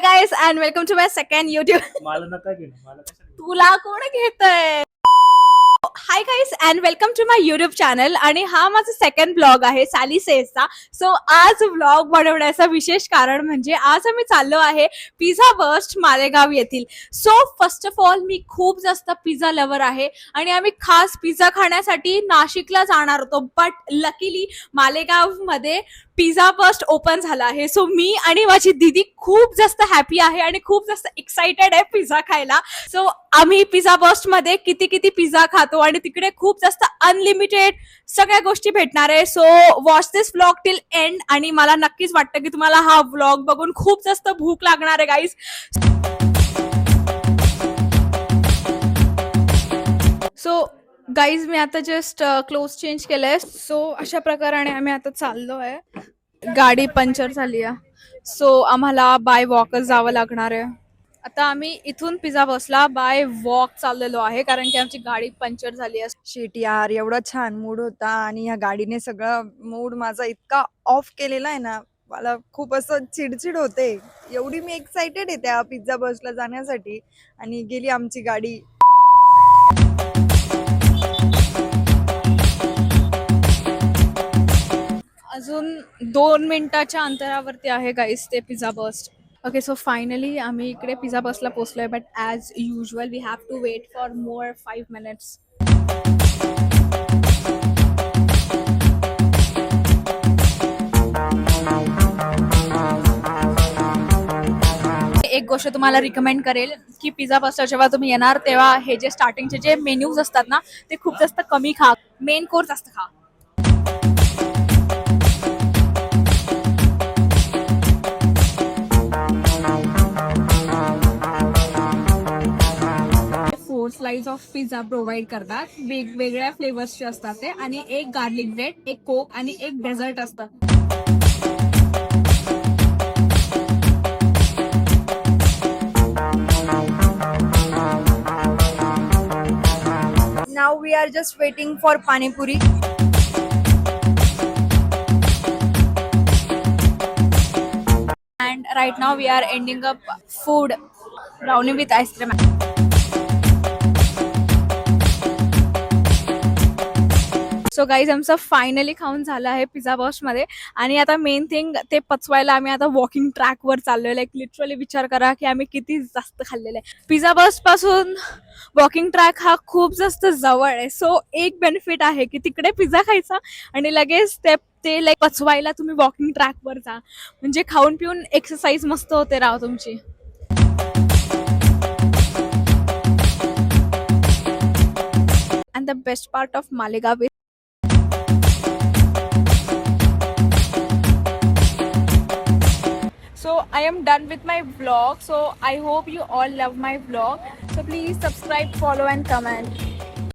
High guys and welcome to my second YouTube. मला नका घेणं, मला कशाला घेणं? तुला कोण घेतंय? Hi guys and welcome to my YouTube channel. आणि हा माझा सेकंड ब्लॉग आहे सॅली सेजचा. सो आज ब्लॉग बनवण्याचं विशेष कारण म्हणजे आज आम्ही चाललो आहे पिझ्झा बर्स्ट मालेगाव येथील. सो फर्स्ट ऑफ ऑल मी खूप जास्त पिझ्झा लवर आहे आणि आम्ही खास पिझ्झा खाण्यासाठी नाशिकला जाणार होतो, बट लकीली मालेगाव मध्ये पिझ्झा बर्स्ट ओपन झाला आहे. सो मी आणि माझी दीदी खूप जास्त हॅपी आहे आणि खूप जास्त एक्साइटेड आहे पिझ्झा खायला. सो आम्ही पिझ्झा बर्स्ट मध्ये किती किती पिझ्झा खातो आणि तिकडे खूप जास्त अनलिमिटेड सगळ्या गोष्टी भेटणार आहे. सो वॉच दिस व्लॉग टिल एंड. आणि मला नक्कीच वाटतं की तुम्हाला हा व्लॉग बघून खूप जास्त भूक लागणार आहे गाईज. सो गाईज मी आता जस्ट क्लोथ चेंज केलंय. सो अशा प्रकाराने आम्ही आता चाललो आहे. गाडी पंक्चर झाली आहे, सो आम्हाला बाय वॉकच जावं लागणार आहे. आता आम्ही इथून पिझ्झा बसला बाय वॉक चाललेलो आहे कारण की आमची गाडी पंक्चर झाली आहे. शिट यार, एवढा छान मूड होता आणि ह्या गाडीने सगळा मूड माझा इतका ऑफ केलेला आहे ना, मला खूप असं चिडचिड होते. एवढी मी एक्साइटेड आहे त्या पिझ्झा बसला जाण्यासाठी आणि गेली आमची गाडी. अजून 2 मिनिटाच्या अंतरावरती आहे गाईस ते pizza bust. Okay, so finally आम्ही इकडे पिझ्झा बसला पोहोचलोय, but as usual we have to wait for more 5 minutes. एक गोष्ट तुम्हाला रिकमेंड करेल की पिझ्झा बसला जेव्हा तुम्ही येणार तेव्हा हे जे स्टार्टिंगचे जे मेन्यूज असतात ना ते खूप जास्त कमी खा, मेन कोर्स जास्त खा. स्लाइस ऑफ पिझ्झा प्रोव्हाइड करतात, वेगवेगळ्या फ्लेवर्सचे असतात ते, आणि एक गार्लिक ब्रेड, एक कोक आणि एक डेझर्ट असतं. नाव we are just waiting for panipuri. And right now we are ending up food brownie with ice cream. So guys आमचं फायनली खाऊन झालं आहे पिझ्झा बर्स्ट मध्ये. आणि आता मेन थिंग ते पचवायला आम्ही आता वॉकिंग ट्रॅकवर चाललोय. लाईक लिटरली विचार करा की आम्ही किती जास्त खाल्लेलं आहे. पिझ्झा बर्स्ट पासून वॉकिंग ट्रॅक हा खूप जास्त जवळ आहे. सो एक बेनिफिट आहे की तिकडे पिझ्झा खायचा आणि लगेच ते लाईक पचवायला तुम्ही वॉकिंग ट्रॅकवर जा, म्हणजे खाऊन पिऊन एक्सरसाइज मस्त होते राव तुमची. And the best part of Malegaon. So I am done with my vlog. So I hope you all love my vlog. So please subscribe, follow and comment.